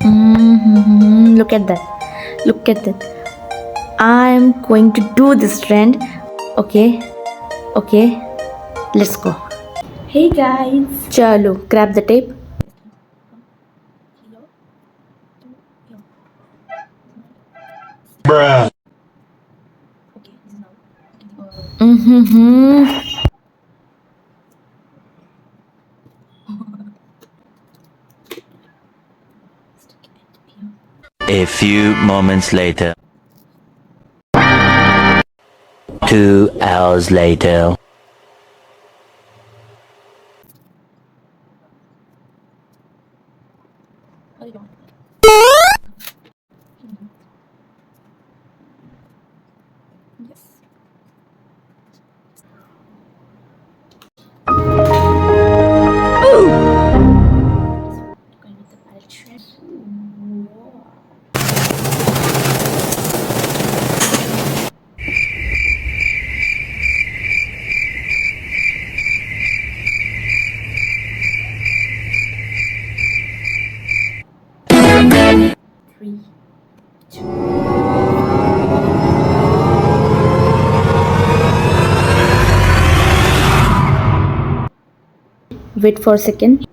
Look at that. Look at that. I am going to do this trend. Okay. Okay. Let's go. Hey guys. Chalo, grab the tape. Bruh. Mm-hmm. A few moments later. 2 hours later. Wait for a second.